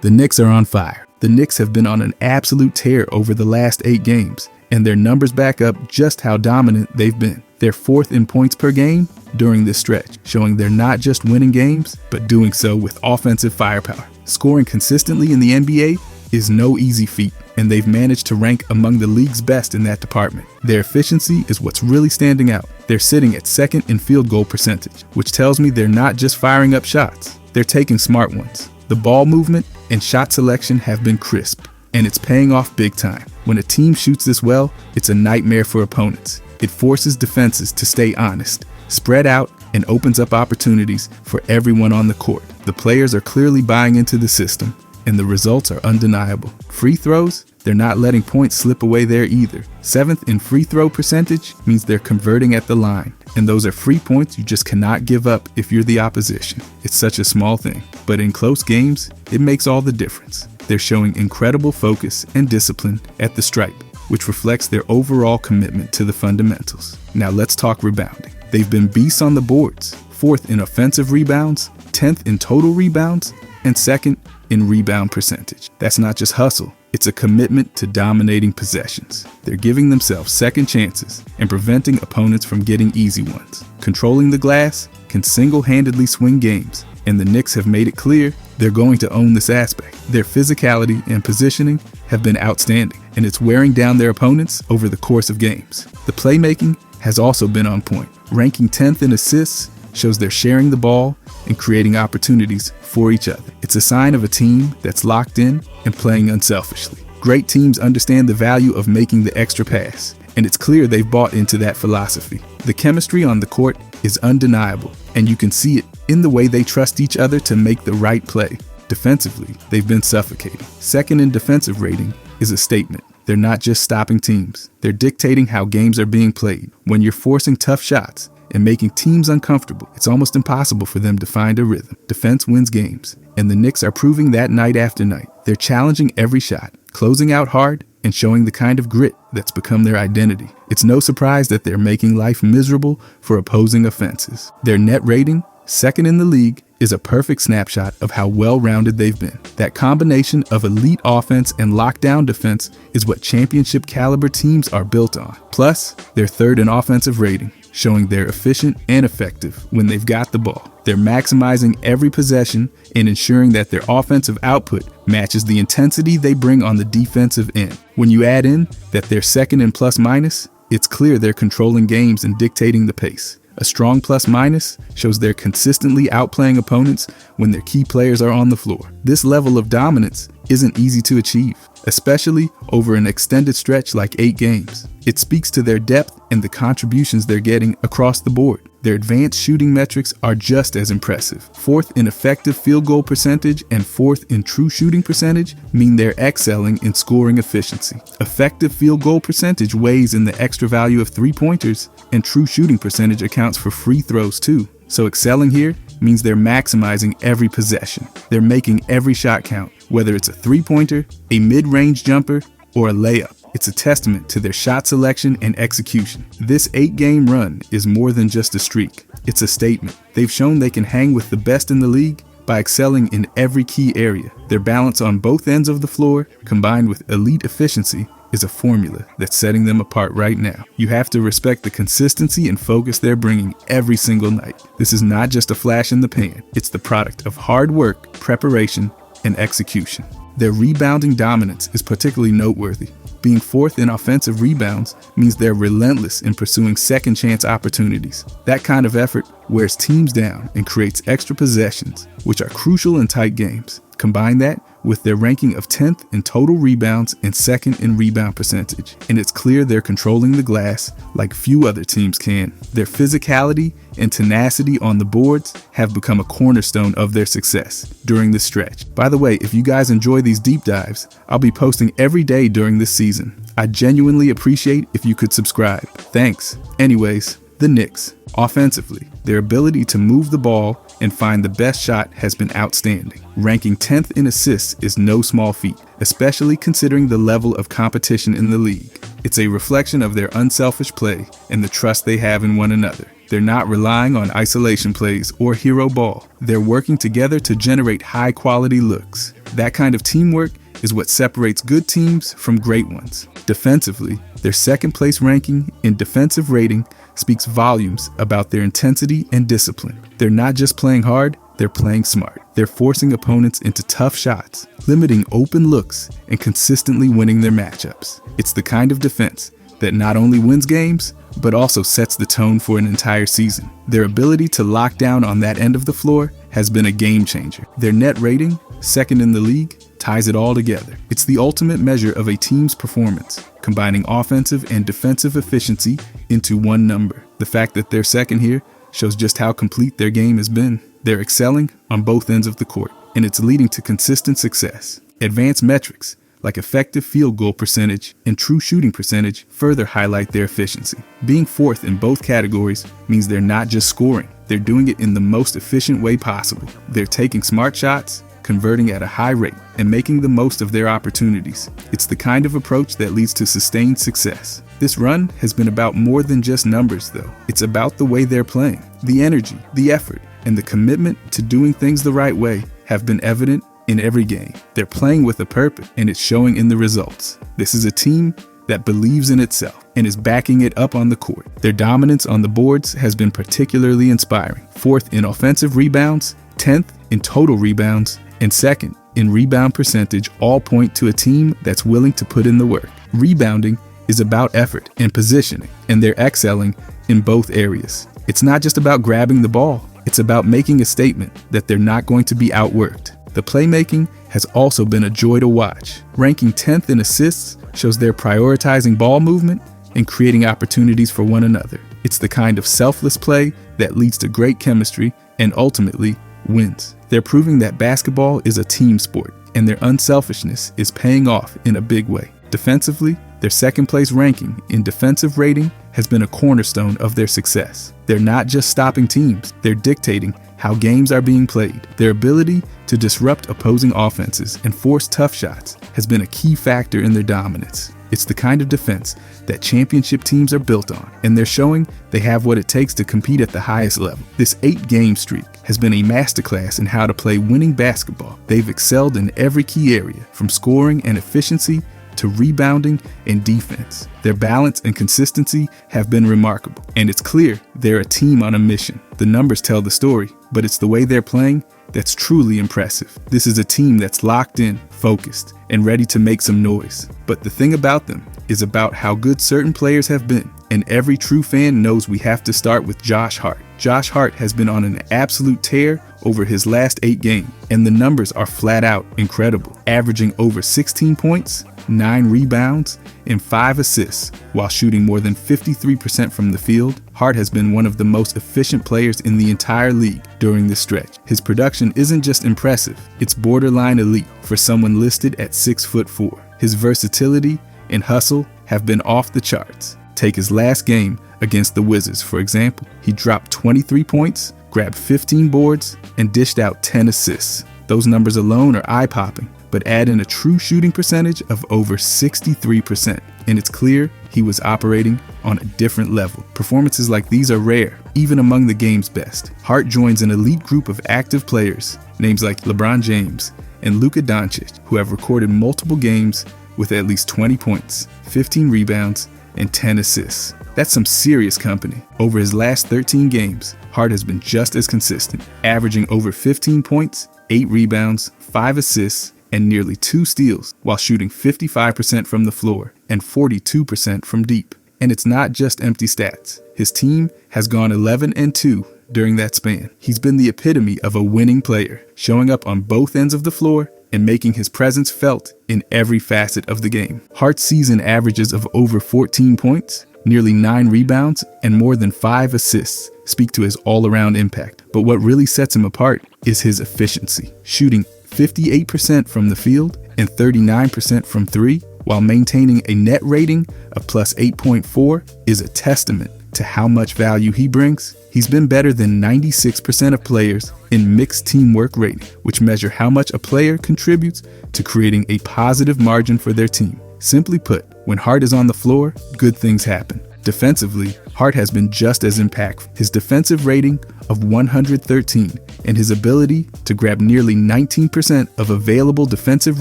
The Knicks are on fire. The Knicks have been on an absolute tear over the last 8 games, and their numbers back up just how dominant they've been. They're 4th in points per game during this stretch, showing they're not just winning games, but doing so with offensive firepower. Scoring consistently in the NBA is no easy feat, and they've managed to rank among the league's best in that department. Their efficiency is what's really standing out. They're sitting at 2nd in field goal percentage, which tells me they're not just firing up shots, they're taking smart ones. The ball movement and shot selection have been crisp, and it's paying off big time. When a team shoots this well, it's a nightmare for opponents. It forces defenses to stay honest, spread out, and opens up opportunities for everyone on the court. The players are clearly buying into the system, and the results are undeniable. Free throws, they're not letting points slip away there either. 7th in free throw percentage means they're converting at the line, and those are free points you just cannot give up if you're the opposition. It's such a small thing, but in close games, it makes all the difference. They're showing incredible focus and discipline at the stripe, which reflects their overall commitment to the fundamentals. Now let's talk rebounding. They've been beasts on the boards, 4th in offensive rebounds, 10th in total rebounds, and 2nd in rebound percentage. That's not just hustle, it's a commitment to dominating possessions. They're giving themselves second chances and preventing opponents from getting easy ones. Controlling the glass can single-handedly swing games, and the Knicks have made it clear they're going to own this aspect. Their physicality and positioning have been outstanding, and it's wearing down their opponents over the course of games. The playmaking has also been on point. Ranking 10th in assists shows they're sharing the ball and creating opportunities for each other. It's a sign of a team that's locked in and playing unselfishly. Great teams understand the value of making the extra pass, and it's clear they've bought into that philosophy. The chemistry on the court is undeniable, and you can see it in the way they trust each other to make the right play. Defensively, they've been suffocating. 2nd in defensive rating is a statement. They're not just stopping teams, they're dictating how games are being played. When you're forcing tough shots and making teams uncomfortable, it's almost impossible for them to find a rhythm. Defense wins games, and the Knicks are proving that night after night. They're challenging every shot, closing out hard, and showing the kind of grit that's become their identity. It's no surprise that they're making life miserable for opposing offenses. Their net rating, 2nd in the league, is a perfect snapshot of how well-rounded they've been. That combination of elite offense and lockdown defense is what championship caliber teams are built on. Plus, they're 3rd in offensive rating, showing they're efficient and effective when they've got the ball. They're maximizing every possession and ensuring that their offensive output matches the intensity they bring on the defensive end. When you add in that they're 2nd in plus-minus, it's clear they're controlling games and dictating the pace. A strong plus-minus shows they're consistently outplaying opponents when their key players are on the floor. This level of dominance isn't easy to achieve, especially over an extended stretch like 8 games. It speaks to their depth and the contributions they're getting across the board. Their advanced shooting metrics are just as impressive. 4th in effective field goal percentage and 4th in true shooting percentage mean they're excelling in scoring efficiency. Effective field goal percentage weighs in the extra value of 3-pointers, and true shooting percentage accounts for free throws too. So excelling here means they're maximizing every possession. They're making every shot count, whether it's a 3-pointer, a mid-range jumper, or a layup. It's a testament to their shot selection and execution. This 8-game run is more than just a streak. It's a statement. They've shown they can hang with the best in the league by excelling in every key area. Their balance on both ends of the floor, combined with elite efficiency, is a formula that's setting them apart right now. You have to respect the consistency and focus they're bringing every single night. This is not just a flash in the pan. It's the product of hard work, preparation, and execution. Their rebounding dominance is particularly noteworthy. Being 4th in offensive rebounds means they're relentless in pursuing second chance opportunities. That kind of effort wears teams down and creates extra possessions, which are crucial in tight games. Combine that with their ranking of 10th in total rebounds and 2nd in rebound percentage, and it's clear they're controlling the glass like few other teams can. Their physicality and tenacity on the boards have become a cornerstone of their success during this stretch. By the way, if you guys enjoy these deep dives, I'll be posting every day during this season. I genuinely appreciate if you could subscribe. Thanks. Anyways, the Knicks, offensively, their ability to move the ball and find the best shot has been outstanding. Ranking 10th in assists is no small feat, especially considering the level of competition in the league. It's a reflection of their unselfish play and the trust they have in one another. They're not relying on isolation plays or hero ball. They're working together to generate high-quality looks. That kind of teamwork is what separates good teams from great ones. Defensively, their second-place ranking in defensive rating speaks volumes about their intensity and discipline. They're not just playing hard, they're playing smart. They're forcing opponents into tough shots, limiting open looks, and consistently winning their matchups. It's the kind of defense that not only wins games, but also sets the tone for an entire season. Their ability to lock down on that end of the floor has been a game changer. Their net rating, second in the league, ties it all together. It's the ultimate measure of a team's performance, combining offensive and defensive efficiency into one number. The fact that they're second here shows just how complete their game has been. They're excelling on both ends of the court, and it's leading to consistent success. Advanced metrics, like effective field goal percentage and true shooting percentage, further highlight their efficiency. Being fourth in both categories means they're not just scoring, they're doing it in the most efficient way possible. They're taking smart shots, converting at a high rate, and making the most of their opportunities. It's the kind of approach that leads to sustained success. This run has been about more than just numbers, though. It's about the way they're playing. The energy, the effort, and the commitment to doing things the right way have been evident in every game. They're playing with a purpose, and it's showing in the results. This is a team that believes in itself and is backing it up on the court. Their dominance on the boards has been particularly inspiring. Fourth in offensive rebounds, 10th in total rebounds, and second in rebound percentage all point to a team that's willing to put in the work. Rebounding is about effort and positioning, and they're excelling in both areas. It's not just about grabbing the ball, it's about making a statement that they're not going to be outworked. The playmaking has also been a joy to watch. Ranking 10th in assists shows they're prioritizing ball movement and creating opportunities for one another. It's the kind of selfless play that leads to great chemistry and ultimately wins. They're proving that basketball is a team sport, and their unselfishness is paying off in a big way. Defensively, their second place ranking in defensive rating has been a cornerstone of their success. They're not just stopping teams, they're dictating how games are being played. Their ability to disrupt opposing offenses and force tough shots has been a key factor in their dominance. It's the kind of defense that championship teams are built on, and they're showing they have what it takes to compete at the highest level. This 8-game streak has been a masterclass in how to play winning basketball. They've excelled in every key area, from scoring and efficiency to rebounding and defense. Their balance and consistency have been remarkable, and it's clear they're a team on a mission. The numbers tell the story, but it's the way they're playing that's truly impressive. This is a team that's locked in, focused, and ready to make some noise. But the thing about them is about how good certain players have been, and every true fan knows we have to start with Josh Hart. Josh Hart has been on an absolute tear over his last 8 games, and the numbers are flat out incredible, averaging over 16 points, 9 rebounds, and 5 assists, while shooting more than 53% from the field. Hart has been one of the most efficient players in the entire league during this stretch. His production isn't just impressive, it's borderline elite for someone listed at 6'4". His versatility and hustle have been off the charts. Take his last game against the Wizards, for example. He dropped 23 points, grabbed 15 boards, and dished out 10 assists. Those numbers alone are eye-popping, but add in a true shooting percentage of over 63%, and it's clear he was operating on a different level. Performances like these are rare, even among the game's best. Hart joins an elite group of active players, names like LeBron James and Luka Doncic, who have recorded multiple games with at least 20 points, 15 rebounds, and 10 assists. That's some serious company. Over his last 13 games, Hart has been just as consistent, averaging over 15 points, 8 rebounds, 5 assists, and nearly 2 steals, while shooting 55% from the floor and 42% from deep. And it's not just empty stats. His team has gone 11-2 during that span. He's been the epitome of a winning player, showing up on both ends of the floor and making his presence felt in every facet of the game. Hart's season averages of over 14 points, nearly 9 rebounds, and more than 5 assists speak to his all-around impact. But what really sets him apart is his efficiency, shooting 58% from the field and 39% from 3, while maintaining a net rating of plus 8.4 is a testament to how much value he brings. He's been better than 96% of players in mixed teamwork rating, which measure how much a player contributes to creating a positive margin for their team. Simply put, when Hart is on the floor, good things happen. Defensively, Hart has been just as impactful. His defensive rating of 113 and his ability to grab nearly 19% of available defensive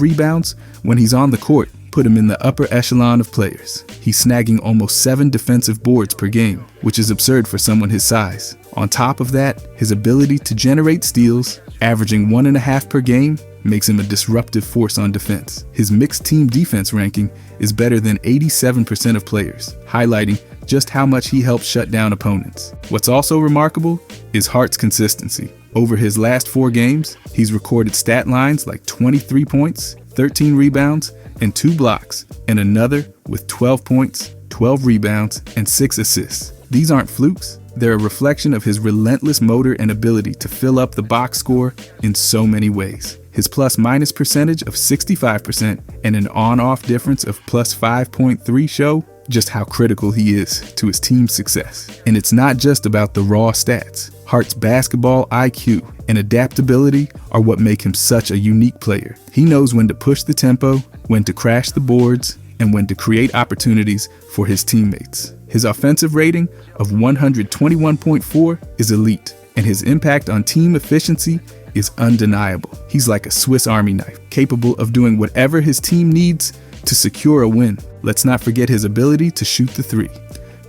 rebounds when he's on the court put him in the upper echelon of players. He's snagging almost 7 defensive boards per game, which is absurd for someone his size. On top of that, his ability to generate steals, averaging 1.5 per game, makes him a disruptive force on defense. His mixed team defense ranking is better than 87% of players, highlighting just how much he helps shut down opponents. What's also remarkable is Hart's consistency. Over his last 4 games, he's recorded stat lines like 23 points, 13 rebounds, and 2 blocks, and another with 12 points, 12 rebounds, and 6 assists. These aren't flukes. They're a reflection of his relentless motor and ability to fill up the box score in so many ways. His plus-minus percentage of 65% and an on-off difference of plus 5.3 show just how critical he is to his team's success. And it's not just about the raw stats. Hart's basketball IQ and adaptability are what make him such a unique player. He knows when to push the tempo, when to crash the boards, and when to create opportunities for his teammates. His offensive rating of 121.4 is elite, and his impact on team efficiency is undeniable. He's like a Swiss Army knife, capable of doing whatever his team needs to secure a win. Let's not forget his ability to shoot the 3.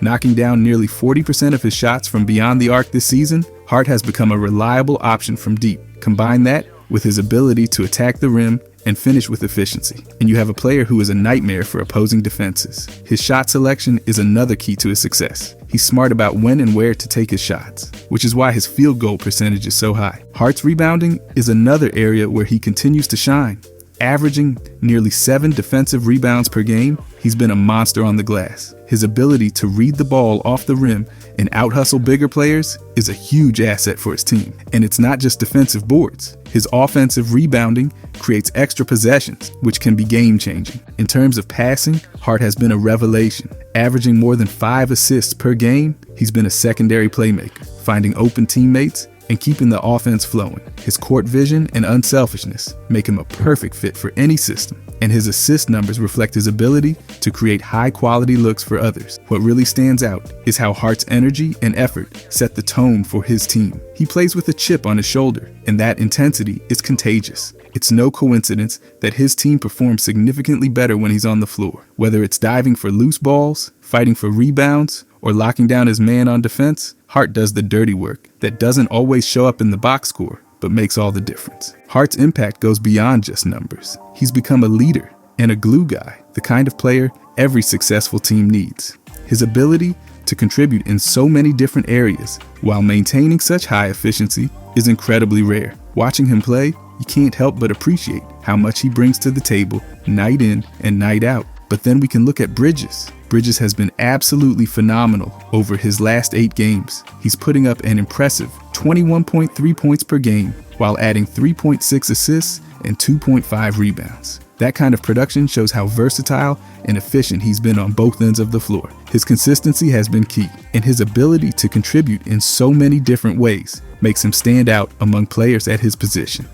Knocking down nearly 40% of his shots from beyond the arc this season, Hart has become a reliable option from deep. Combine that with his ability to attack the rim and finish with efficiency, and you have a player who is a nightmare for opposing defenses. His shot selection is another key to his success. He's smart about when and where to take his shots, which is why his field goal percentage is so high. Hart's rebounding is another area where he continues to shine. Averaging nearly 7 defensive rebounds per game, he's been a monster on the glass. His ability to read the ball off the rim and out-hustle bigger players is a huge asset for his team. And it's not just defensive boards. His offensive rebounding creates extra possessions, which can be game-changing. In terms of passing, Hart has been a revelation. Averaging more than 5 assists per game, he's been a secondary playmaker, finding open teammates and keeping the offense flowing. His court vision and unselfishness make him a perfect fit for any system, and his assist numbers reflect his ability to create high-quality looks for others. What really stands out is how Hart's energy and effort set the tone for his team. He plays with a chip on his shoulder, and that intensity is contagious. It's no coincidence that his team performs significantly better when he's on the floor. Whether it's diving for loose balls, fighting for rebounds, or locking down his man on defense, Hart does the dirty work that doesn't always show up in the box score, but makes all the difference. Hart's impact goes beyond just numbers. He's become a leader and a glue guy, the kind of player every successful team needs. His ability to contribute in so many different areas while maintaining such high efficiency is incredibly rare. Watching him play, you can't help but appreciate how much he brings to the table night in and night out. But then we can look at Bridges. Bridges has been absolutely phenomenal over his last 8 games. He's putting up an impressive 21.3 points per game while adding 3.6 assists and 2.5 rebounds. That kind of production shows how versatile and efficient he's been on both ends of the floor. His consistency has been key, and his ability to contribute in so many different ways makes him stand out among players at his position.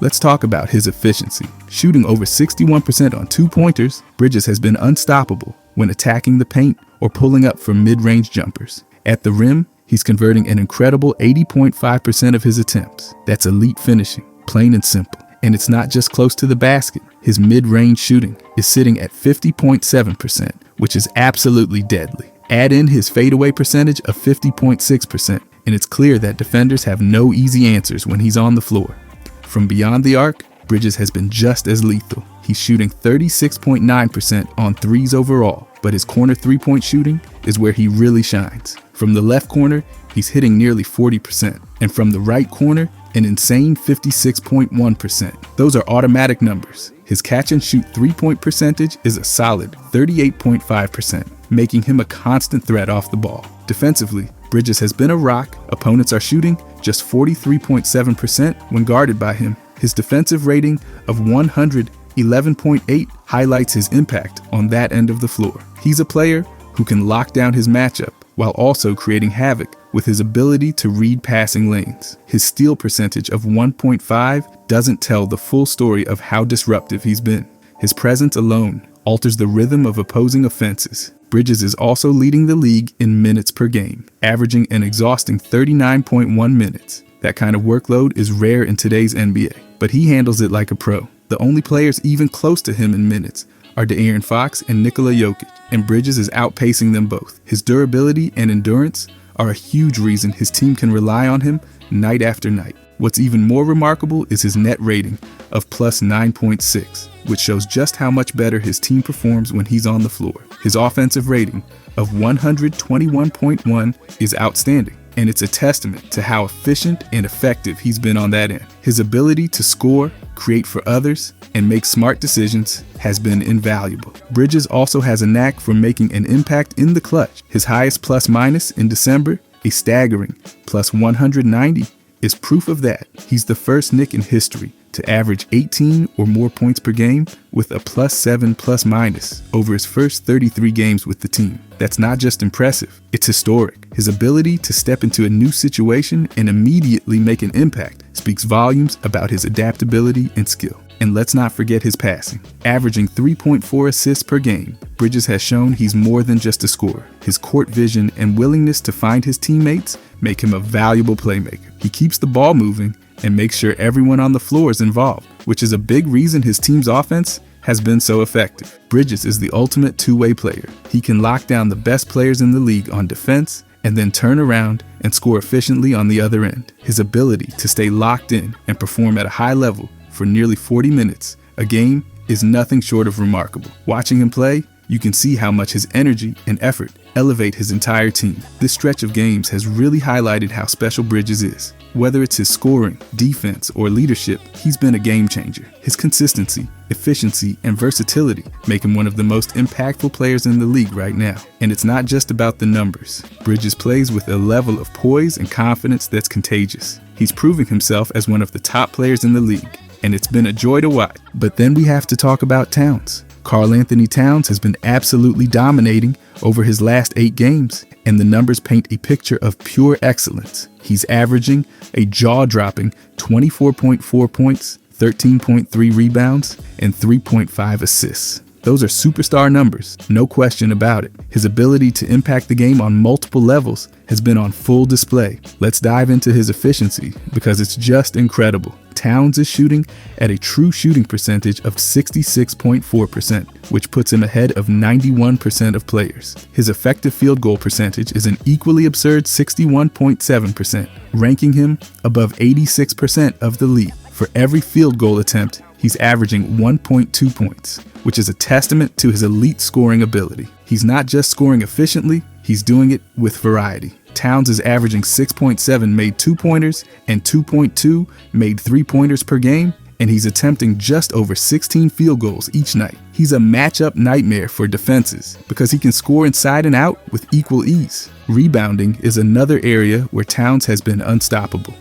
Let's talk about his efficiency. Shooting over 61% on 2-pointers, Bridges has been unstoppable when attacking the paint or pulling up for mid-range jumpers. At the rim, he's converting an incredible 80.5% of his attempts. That's elite finishing, plain and simple. And it's not just close to the basket. His mid-range shooting is sitting at 50.7%, which is absolutely deadly. Add in his fadeaway percentage of 50.6%, and it's clear that defenders have no easy answers when he's on the floor. From beyond the arc, Bridges has been just as lethal. He's shooting 36.9% on threes overall, but his corner 3-point shooting is where he really shines. From the left corner, he's hitting nearly 40%, and from the right corner, an insane 56.1%. Those are automatic numbers. His catch and shoot 3-point percentage is a solid 38.5%, making him a constant threat off the ball. Defensively, Bridges has been a rock. Opponents are shooting just 43.7% when guarded by him. His defensive rating of 111.8 highlights his impact on that end of the floor. He's a player who can lock down his matchup while also creating havoc with his ability to read passing lanes. His steal percentage of 1.5 doesn't tell the full story of how disruptive he's been. His presence alone alters the rhythm of opposing offenses. Bridges is also leading the league in minutes per game, averaging an exhausting 39.1 minutes. That kind of workload is rare in today's NBA, but he handles it like a pro. The only players even close to him in minutes are De'Aaron Fox and Nikola Jokic, and Bridges is outpacing them both. His durability and endurance are a huge reason his team can rely on him night after night. What's even more remarkable is his net rating of plus 9.6, which shows just how much better his team performs when he's on the floor. His offensive rating of 121.1 is outstanding, and it's a testament to how efficient and effective he's been on that end. His ability to score, create for others, and make smart decisions has been invaluable. Bridges also has a knack for making an impact in the clutch. His highest plus minus in December, a staggering plus 190, is proof of that. He's the first Knick in history to average 18 or more points per game with a plus 7 plus minus over his first 33 games with the team. That's not just impressive, it's historic. His ability to step into a new situation and immediately make an impact speaks volumes about his adaptability and skill. And let's not forget his passing. Averaging 3.4 assists per game, Bridges has shown he's more than just a scorer. His court vision and willingness to find his teammates make him a valuable playmaker. He keeps the ball moving and makes sure everyone on the floor is involved, which is a big reason his team's offense has been so effective. Bridges is the ultimate two-way player. He can lock down the best players in the league on defense and then turn around and score efficiently on the other end. His ability to stay locked in and perform at a high level for nearly 40 minutes a game is nothing short of remarkable. Watching him play, you can see how much his energy and effort elevate his entire team. This stretch of games has really highlighted how special Bridges is. Whether it's his scoring, defense, or leadership, he's been a game changer. His consistency, efficiency, and versatility make him one of the most impactful players in the league right now. And it's not just about the numbers. Bridges plays with a level of poise and confidence that's contagious. He's proving himself as one of the top players in the league, and it's been a joy to watch. But then we have to talk about Towns. Karl-Anthony Towns has been absolutely dominating over his last 8 games, and the numbers paint a picture of pure excellence. He's averaging a jaw-dropping 24.4 points, 13.3 rebounds, and 3.5 assists. Those are superstar numbers, no question about it. His ability to impact the game on multiple levels has been on full display. Let's dive into his efficiency because it's just incredible. Towns is shooting at a true shooting percentage of 66.4%, which puts him ahead of 91% of players. His effective field goal percentage is an equally absurd 61.7%, ranking him above 86% of the league. For every field goal attempt, he's averaging 1.2 points, which is a testament to his elite scoring ability. He's not just scoring efficiently, he's doing it with variety. Towns is averaging 6.7 made 2-pointers and 2.2 made 3-pointers per game, and he's attempting just over 16 field goals each night. He's a matchup nightmare for defenses because he can score inside and out with equal ease. Rebounding is another area where Towns has been unstoppable.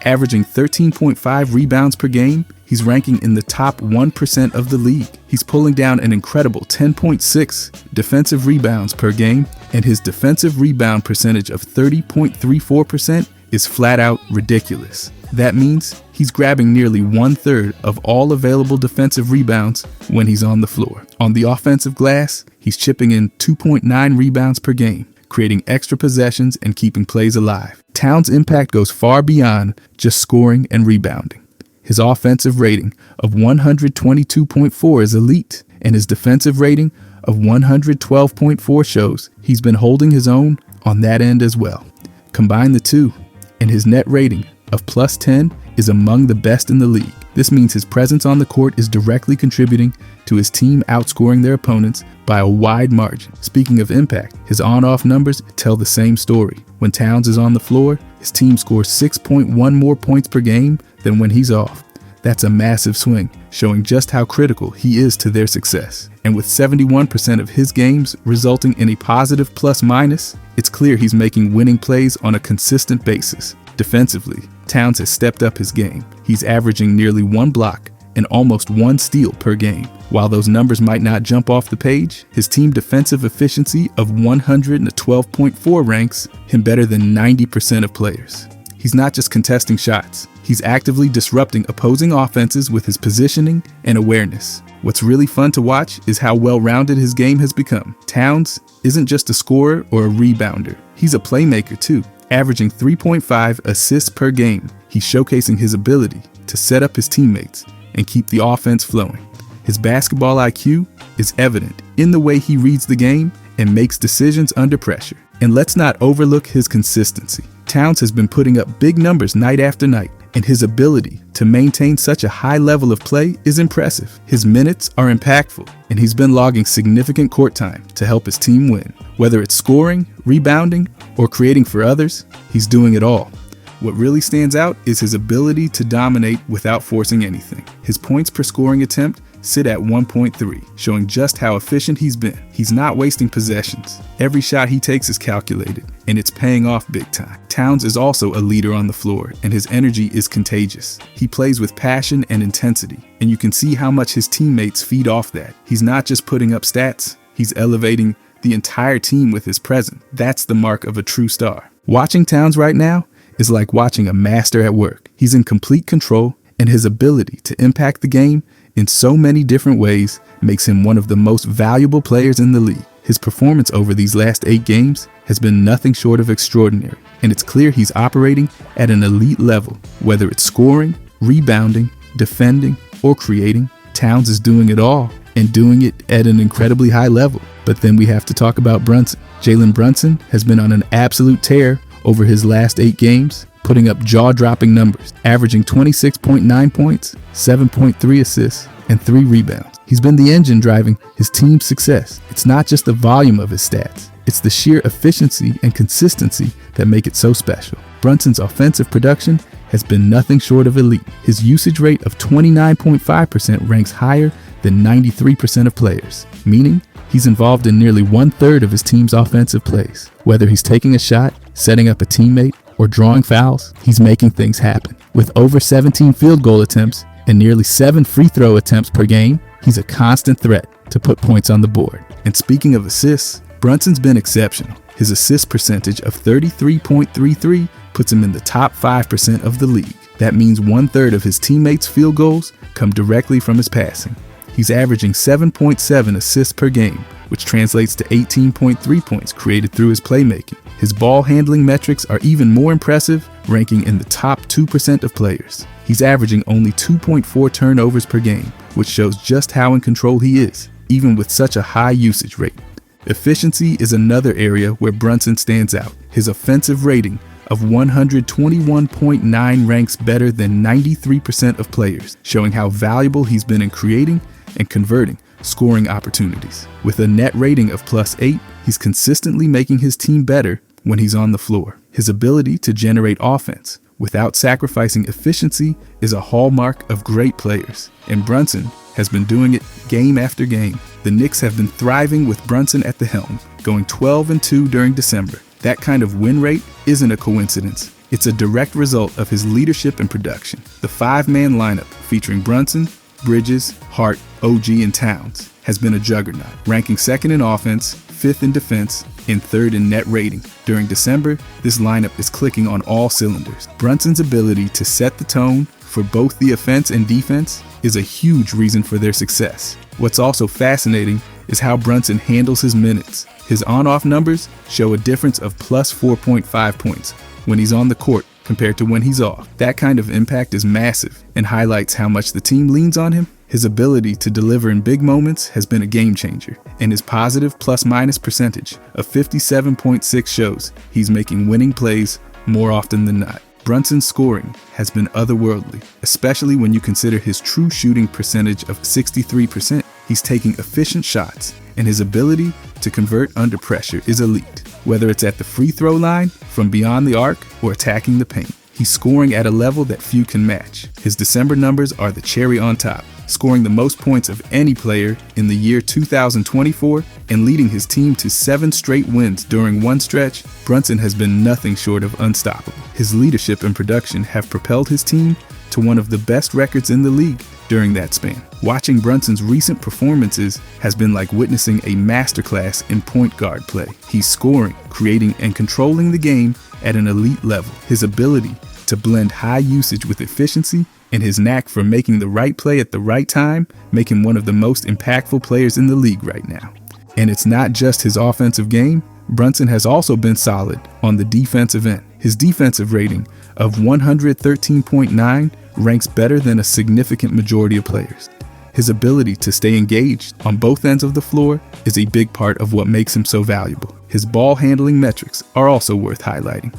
Averaging 13.5 rebounds per game, he's ranking in the top 1% of the league. He's pulling down an incredible 10.6 defensive rebounds per game, and his defensive rebound percentage of 30.34% is flat out ridiculous. That means he's grabbing nearly 1/3 of all available defensive rebounds when he's on the floor. On the offensive glass, he's chipping in 2.9 rebounds per game, creating extra possessions and keeping plays alive. Towns' impact goes far beyond just scoring and rebounding. His offensive rating of 122.4 is elite, and his defensive rating of 112.4 shows he's been holding his own on that end as well. Combine the two, and his net rating of plus 10 is among the best in the league. This means his presence on the court is directly contributing to his team outscoring their opponents by a wide margin. Speaking of impact, his on-off numbers tell the same story. When Towns is on the floor, his team scores 6.1 more points per game than when he's off. That's a massive swing, showing just how critical he is to their success. And with 71% of his games resulting in a positive plus-minus, it's clear he's making winning plays on a consistent basis. Defensively, Towns has stepped up his game. He's averaging nearly 1 block and almost 1 steal per game. While those numbers might not jump off the page, his team defensive efficiency of 112.4 ranks him better than 90% of players. He's not just contesting shots. He's actively disrupting opposing offenses with his positioning and awareness. What's really fun to watch is how well-rounded his game has become. Towns isn't just a scorer or a rebounder. He's a playmaker too, averaging 3.5 assists per game. He's showcasing his ability to set up his teammates and keep the offense flowing. His basketball IQ is evident in the way he reads the game and makes decisions under pressure. And let's not overlook his consistency. Towns has been putting up big numbers night after night, and his ability to maintain such a high level of play is impressive. His minutes are impactful, and he's been logging significant court time to help his team win. Whether it's scoring, rebounding, or creating for others, he's doing it all. What really stands out is his ability to dominate without forcing anything. His points per scoring attempt sit at 1.3, showing just how efficient he's been. He's not wasting possessions. Every shot he takes is calculated, and it's paying off big time. Towns is also a leader on the floor, and his energy is contagious. He plays with passion and intensity, and you can see how much his teammates feed off that. He's not just putting up stats, he's elevating the entire team with his presence. That's the mark of a true star. Watching Towns right now is like watching a master at work. He's in complete control, and his ability to impact the game in so many different ways makes him one of the most valuable players in the league. His performance over these last 8 games has been nothing short of extraordinary, and it's clear he's operating at an elite level. Whether it's scoring, rebounding, defending, or creating, Towns is doing it all, and doing it at an incredibly high level. But then we have to talk about Brunson. Jalen Brunson has been on an absolute tear over his last 8 games, putting up jaw-dropping numbers, averaging 26.9 points, 7.3 assists, and 3 rebounds. He's been the engine driving his team's success. It's not just the volume of his stats, it's the sheer efficiency and consistency that make it so special. Brunson's offensive production has been nothing short of elite. His usage rate of 29.5% ranks higher than 93% of players, meaning he's involved in nearly 1/3 of his team's offensive plays. Whether he's taking a shot, setting up a teammate, or drawing fouls, he's making things happen. With over 17 field goal attempts and nearly 7 free throw attempts per game, he's a constant threat to put points on the board. And speaking of assists, Brunson's been exceptional. His assist percentage of 33.33 puts him in the top 5% of the league. That means 1/3 of his teammates' field goals come directly from his passing. He's averaging 7.7 assists per game, which translates to 18.3 points created through his playmaking. His ball handling metrics are even more impressive, ranking in the top 2% of players. He's averaging only 2.4 turnovers per game, which shows just how in control he is, even with such a high usage rate. Efficiency is another area where Brunson stands out. His offensive rating of 121.9 ranks better than 93% of players, showing how valuable he's been in creating and converting scoring opportunities. With a net rating of +8, he's consistently making his team better when he's on the floor. His ability to generate offense without sacrificing efficiency is a hallmark of great players, and Brunson has been doing it game after game. The Knicks have been thriving with Brunson at the helm, going 12-2 during December. That kind of win rate isn't a coincidence. It's a direct result of his leadership and production. The 5-man lineup featuring Brunson, Bridges, Hart, OG, and Towns has been a juggernaut, ranking 2nd in offense, 5th in defense, and 3rd in net rating. During December, this lineup is clicking on all cylinders. Brunson's ability to set the tone for both the offense and defense is a huge reason for their success. What's also fascinating is how Brunson handles his minutes. His on-off numbers show a difference of +4.5 points when he's on the court compared to when he's off. That kind of impact is massive and highlights how much the team leans on him. His ability to deliver in big moments has been a game changer, and his positive plus-minus percentage of 57.6 shows he's making winning plays more often than not. Brunson's scoring has been otherworldly, especially when you consider his true shooting percentage of 63%. He's taking efficient shots, and his ability to convert under pressure is elite. Whether it's at the free throw line, from beyond the arc, or attacking the paint, he's scoring at a level that few can match. His December numbers are the cherry on top, scoring the most points of any player in the year 2024 and leading his team to 7 straight wins during one stretch. Brunson has been nothing short of unstoppable. His leadership and production have propelled his team to one of the best records in the league during that span. Watching Brunson's recent performances has been like witnessing a masterclass in point guard play. He's scoring, creating, and controlling the game at an elite level. His ability to blend high usage with efficiency, and his knack for making the right play at the right time make him one of the most impactful players in the league right now. And it's not just his offensive game. Brunson has also been solid on the defensive end. His defensive rating of 113.9 ranks better than a significant majority of players. His ability to stay engaged on both ends of the floor is a big part of what makes him so valuable. His ball handling metrics are also worth highlighting.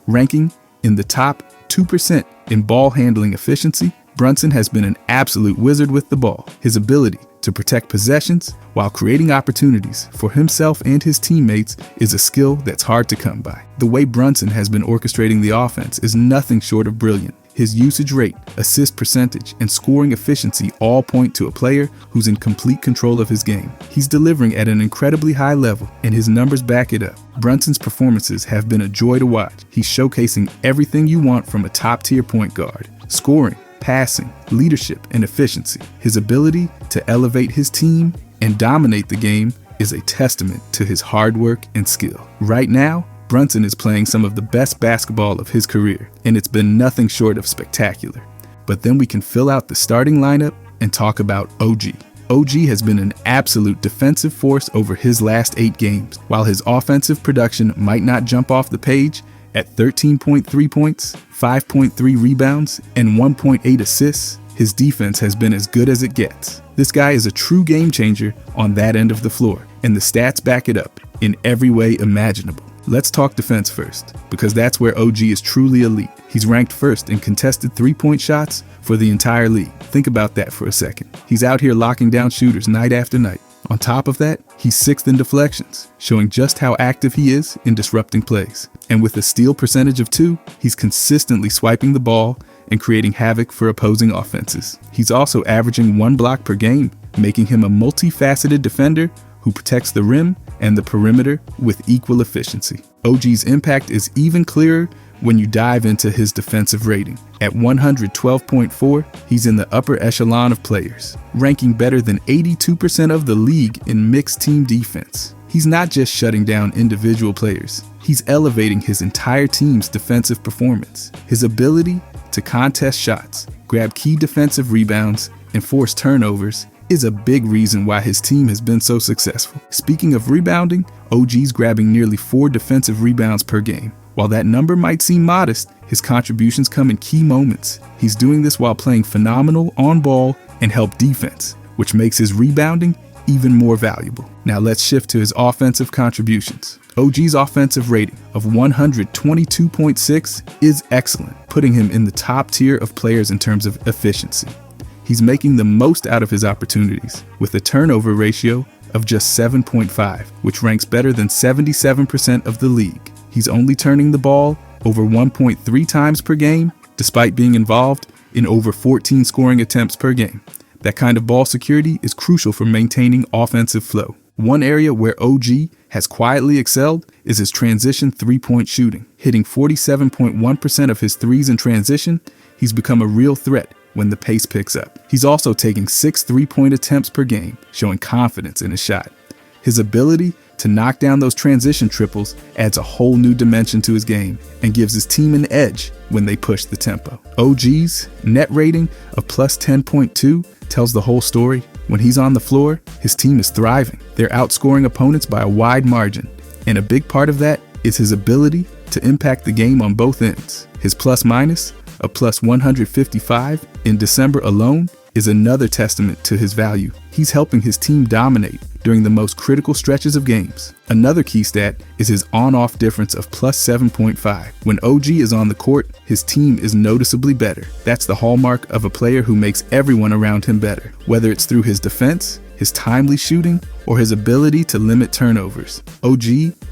Ranking in the top 2% in ball handling efficiency, Brunson has been an absolute wizard with the ball. His ability to protect possessions while creating opportunities for himself and his teammates is a skill that's hard to come by. The way Brunson has been orchestrating the offense is nothing short of brilliant. His usage rate, assist percentage, and scoring efficiency all point to a player who's in complete control of his game. He's delivering at an incredibly high level, and his numbers back it up. Brunson's performances have been a joy to watch. He's showcasing everything you want from a top-tier point guard: scoring, passing, leadership, and efficiency. His ability to elevate his team and dominate the game is a testament to his hard work and skill. Right now, Brunson is playing some of the best basketball of his career, and it's been nothing short of spectacular. But then we can fill out the starting lineup and talk about OG. OG has been an absolute defensive force over his last 8 games. While his offensive production might not jump off the page, at 13.3 points, 5.3 rebounds, and 1.8 assists, his defense has been as good as it gets. This guy is a true game changer on that end of the floor, and the stats back it up in every way imaginable. Let's talk defense first, because that's where OG is truly elite. He's ranked first in contested 3-point shots for the entire league. Think about that for a second. He's out here locking down shooters night after night. On top of that, he's 6th in deflections, showing just how active he is in disrupting plays. And with a steal percentage of 2, he's consistently swiping the ball and creating havoc for opposing offenses. He's also averaging 1 block per game, making him a multifaceted defender who protects the rim and the perimeter with equal efficiency. OG's impact is even clearer when you dive into his defensive rating. At 112.4, he's in the upper echelon of players, ranking better than 82% of the league in mixed team defense. He's not just shutting down individual players, he's elevating his entire team's defensive performance. His ability to contest shots, grab key defensive rebounds, and force turnovers is a big reason why his team has been so successful. Speaking of rebounding, OG's grabbing nearly 4 defensive rebounds per game. While that number might seem modest, his contributions come in key moments. He's doing this while playing phenomenal on-ball and help defense, which makes his rebounding even more valuable. Now let's shift to his offensive contributions. OG's offensive rating of 122.6 is excellent, putting him in the top tier of players in terms of efficiency. He's making the most out of his opportunities, with a turnover ratio of just 7.5, which ranks better than 77% of the league. He's only turning the ball over 1.3 times per game, despite being involved in over 14 scoring attempts per game. That kind of ball security is crucial for maintaining offensive flow. One area where OG has quietly excelled is his transition 3-point shooting. Hitting 47.1% of his threes in transition, he's become a real threat when the pace picks up. He's also taking 6 3-point attempts per game, showing confidence in his shot. His ability to knock down those transition triples adds a whole new dimension to his game and gives his team an edge when they push the tempo. OG's net rating of plus 10.2 tells the whole story. When he's on the floor, his team is thriving. They're outscoring opponents by a wide margin, and a big part of that is his ability to impact the game on both ends. His plus-minus of plus 155 in December alone is another testament to his value. He's helping his team dominate during the most critical stretches of games. Another key stat is his on-off difference of plus 7.5. When OG is on the court, his team is noticeably better. That's the hallmark of a player who makes everyone around him better, whether it's through his defense, his timely shooting, or his ability to limit turnovers. OG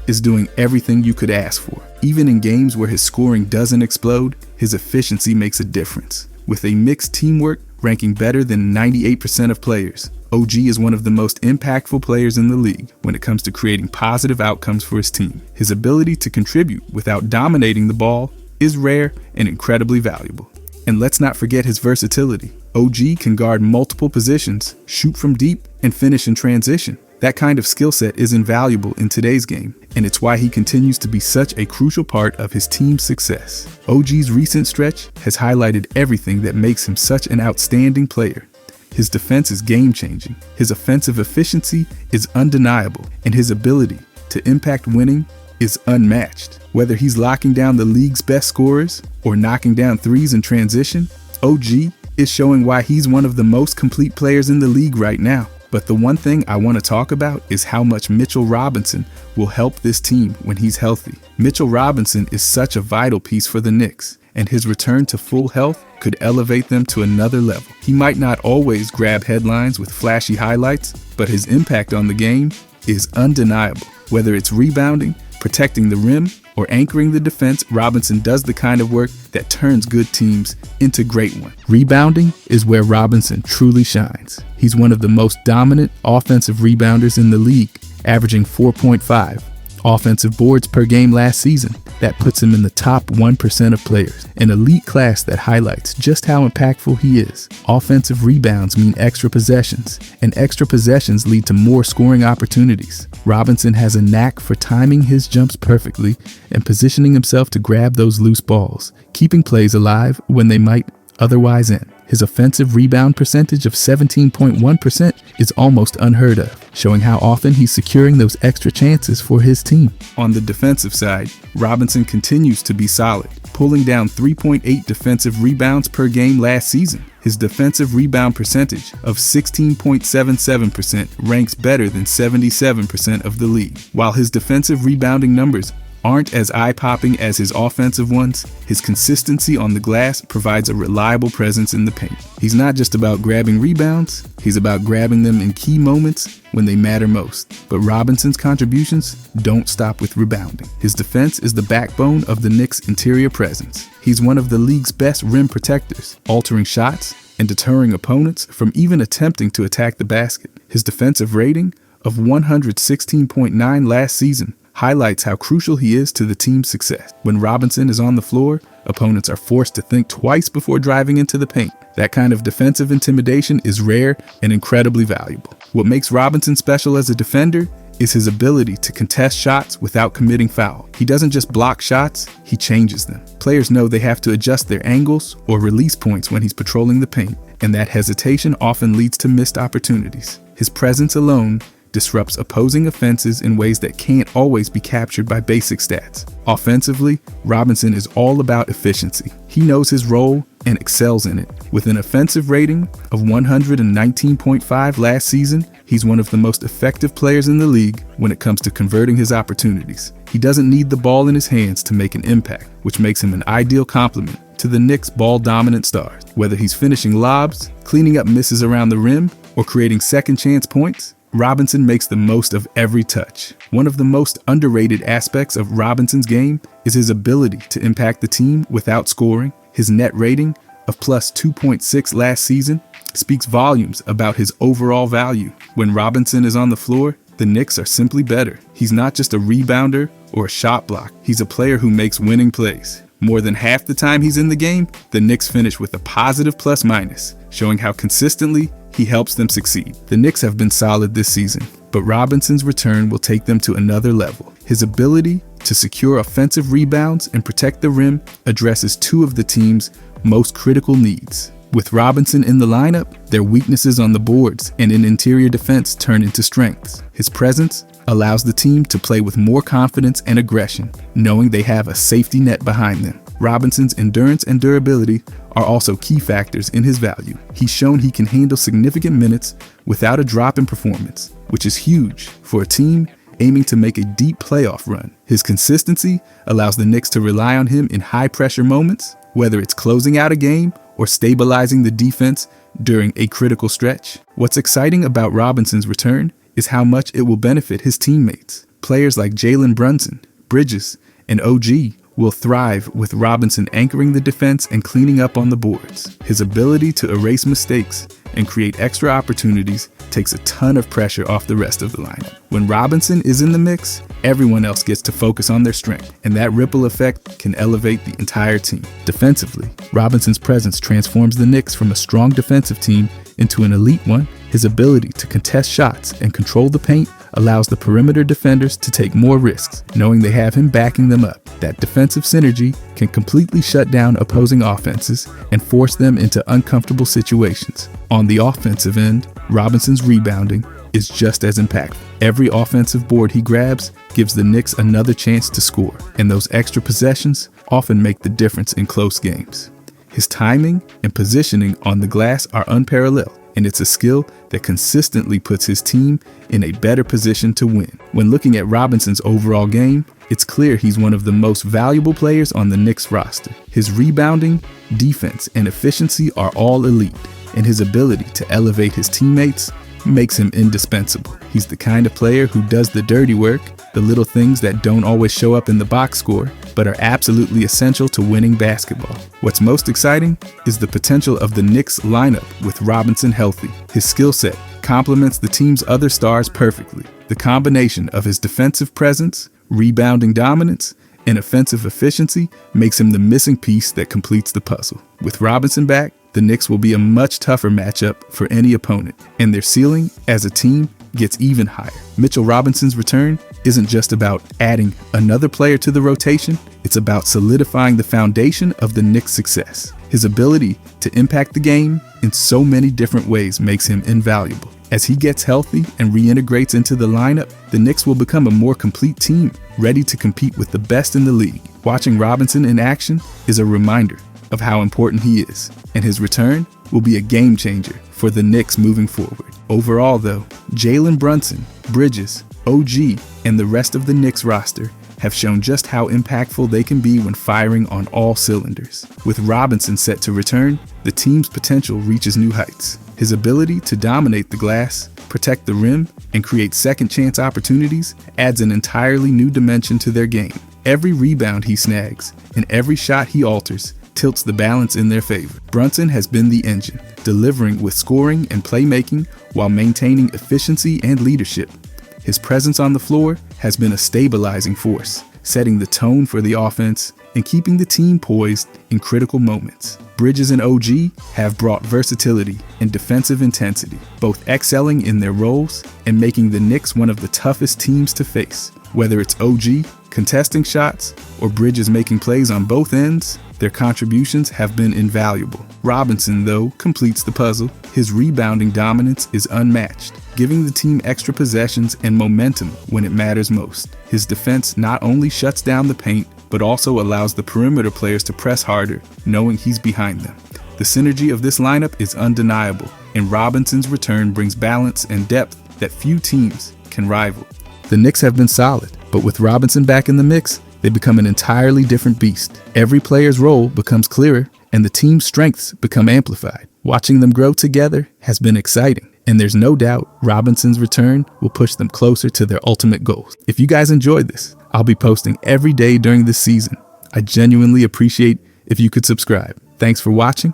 is doing everything you could ask for. Even in games where his scoring doesn't explode, his efficiency makes a difference. With a mixed teamwork ranking better than 98% of players, OG is one of the most impactful players in the league when it comes to creating positive outcomes for his team. His ability to contribute without dominating the ball is rare and incredibly valuable. And let's not forget his versatility. OG can guard multiple positions, shoot from deep, and finish in transition. That kind of skill set is invaluable in today's game, and it's why he continues to be such a crucial part of his team's success. OG's recent stretch has highlighted everything that makes him such an outstanding player. His defense is game-changing, his offensive efficiency is undeniable, and his ability to impact winning is unmatched. Whether he's locking down the league's best scorers or knocking down threes in transition, OG is showing why he's one of the most complete players in the league right now. But the one thing I want to talk about is how much Mitchell Robinson will help this team when he's healthy. Mitchell Robinson is such a vital piece for the Knicks, and his return to full health could elevate them to another level. He might not always grab headlines with flashy highlights, but his impact on the game is undeniable. Whether it's rebounding, protecting the rim, or anchoring the defense, Robinson does the kind of work that turns good teams into great ones. Rebounding is where Robinson truly shines. He's one of the most dominant offensive rebounders in the league, averaging 4.5 offensive boards per game last season. That puts him in the top 1% of players, an elite class that highlights just how impactful he is. Offensive rebounds mean extra possessions, and extra possessions lead to more scoring opportunities. Robinson has a knack for timing his jumps perfectly and positioning himself to grab those loose balls, keeping plays alive when they might otherwise end. His offensive rebound percentage of 17.1% is almost unheard of, showing how often he's securing those extra chances for his team. On the defensive side, Robinson continues to be solid, pulling down 3.8 defensive rebounds per game last season. His defensive rebound percentage of 16.77% ranks better than 77% of the league. While his defensive rebounding numbers aren't as eye-popping as his offensive ones, his consistency on the glass provides a reliable presence in the paint. He's not just about grabbing rebounds, he's about grabbing them in key moments when they matter most. But Robinson's contributions don't stop with rebounding. His defense is the backbone of the Knicks' interior presence. He's one of the league's best rim protectors, altering shots and deterring opponents from even attempting to attack the basket. His defensive rating of 116.9 last season highlights how crucial he is to the team's success. When Robinson is on the floor, opponents are forced to think twice before driving into the paint. That kind of defensive intimidation is rare and incredibly valuable. What makes Robinson special as a defender is his ability to contest shots without committing foul. He doesn't just block shots, he changes them. Players know they have to adjust their angles or release points when he's patrolling the paint, and that hesitation often leads to missed opportunities. His presence alone disrupts opposing offenses in ways that can't always be captured by basic stats. Offensively, Robinson is all about efficiency. He knows his role and excels in it. With an offensive rating of 119.5 last season, he's one of the most effective players in the league when it comes to converting his opportunities. He doesn't need the ball in his hands to make an impact, which makes him an ideal complement to the Knicks' ball-dominant stars. Whether he's finishing lobs, cleaning up misses around the rim, or creating second-chance points, Robinson makes the most of every touch. One of the most underrated aspects of Robinson's game is his ability to impact the team without scoring. His net rating of plus 2.6 last season speaks volumes about his overall value. When Robinson is on the floor, the Knicks are simply better. He's not just a rebounder or a shot block. He's a player who makes winning plays. More than half the time he's in the game, the Knicks finish with a positive plus-minus, showing how consistently he helps them succeed. The Knicks have been solid this season, but Robinson's return will take them to another level. His ability to secure offensive rebounds and protect the rim addresses two of the team's most critical needs. With Robinson in the lineup, their weaknesses on the boards and in interior defense turn into strengths. His presence allows the team to play with more confidence and aggression, knowing they have a safety net behind them. Robinson's endurance and durability are also key factors in his value. He's shown he can handle significant minutes without a drop in performance, which is huge for a team aiming to make a deep playoff run. His consistency allows the Knicks to rely on him in high-pressure moments, whether it's closing out a game or stabilizing the defense during a critical stretch. What's exciting about Robinson's return is how much it will benefit his teammates. Players like Jalen Brunson, Bridges, and OG will thrive with Robinson anchoring the defense and cleaning up on the boards. His ability to erase mistakes and create extra opportunities takes a ton of pressure off the rest of the lineup. When Robinson is in the mix, everyone else gets to focus on their strength, and that ripple effect can elevate the entire team. Defensively, Robinson's presence transforms the Knicks from a strong defensive team into an elite one. His ability to contest shots and control the paint allows the perimeter defenders to take more risks, knowing they have him backing them up. That defensive synergy can completely shut down opposing offenses and force them into uncomfortable situations. On the offensive end, Robinson's rebounding is just as impactful. Every offensive board he grabs gives the Knicks another chance to score, and those extra possessions often make the difference in close games. His timing and positioning on the glass are unparalleled, and it's a skill that consistently puts his team in a better position to win. When looking at Robinson's overall game, it's clear he's one of the most valuable players on the Knicks roster. His rebounding, defense, and efficiency are all elite, and his ability to elevate his teammates makes him indispensable. He's the kind of player who does the dirty work, the little things that don't always show up in the box score, but are absolutely essential to winning basketball. What's most exciting is the potential of the Knicks lineup with Robinson healthy. His skill set complements the team's other stars perfectly. The combination of his defensive presence, rebounding dominance, and offensive efficiency makes him the missing piece that completes the puzzle. With Robinson back, the Knicks will be a much tougher matchup for any opponent, and their ceiling as a team gets even higher. Mitchell Robinson's return isn't just about adding another player to the rotation, it's about solidifying the foundation of the Knicks' success. His ability to impact the game in so many different ways makes him invaluable. As he gets healthy and reintegrates into the lineup, the Knicks will become a more complete team, ready to compete with the best in the league. Watching Robinson in action is a reminder of how important he is, and his return will be a game changer for the Knicks moving forward. Overall though, Jalen Brunson, Bridges, OG, and the rest of the Knicks roster have shown just how impactful they can be when firing on all cylinders. With Robinson set to return, the team's potential reaches new heights. His ability to dominate the glass, protect the rim, and create second-chance opportunities adds an entirely new dimension to their game. Every rebound he snags and every shot he alters tilts the balance in their favor. Brunson has been the engine, delivering with scoring and playmaking while maintaining efficiency and leadership. His presence on the floor has been a stabilizing force, setting the tone for the offense and keeping the team poised in critical moments. Bridges and OG have brought versatility and defensive intensity, both excelling in their roles and making the Knicks one of the toughest teams to face. Whether it's OG contesting shots or Bridges making plays on both ends, their contributions have been invaluable. Robinson, though, completes the puzzle. His rebounding dominance is unmatched, giving the team extra possessions and momentum when it matters most. His defense not only shuts down the paint, but also allows the perimeter players to press harder, knowing he's behind them. The synergy of this lineup is undeniable, and Robinson's return brings balance and depth that few teams can rival. The Knicks have been solid, but with Robinson back in the mix, they become an entirely different beast. Every player's role becomes clearer, and the team's strengths become amplified. Watching them grow together has been exciting, and there's no doubt Robinson's return will push them closer to their ultimate goals. If you guys enjoyed this, I'll be posting every day during this season. I genuinely appreciate if you could subscribe. Thanks for watching,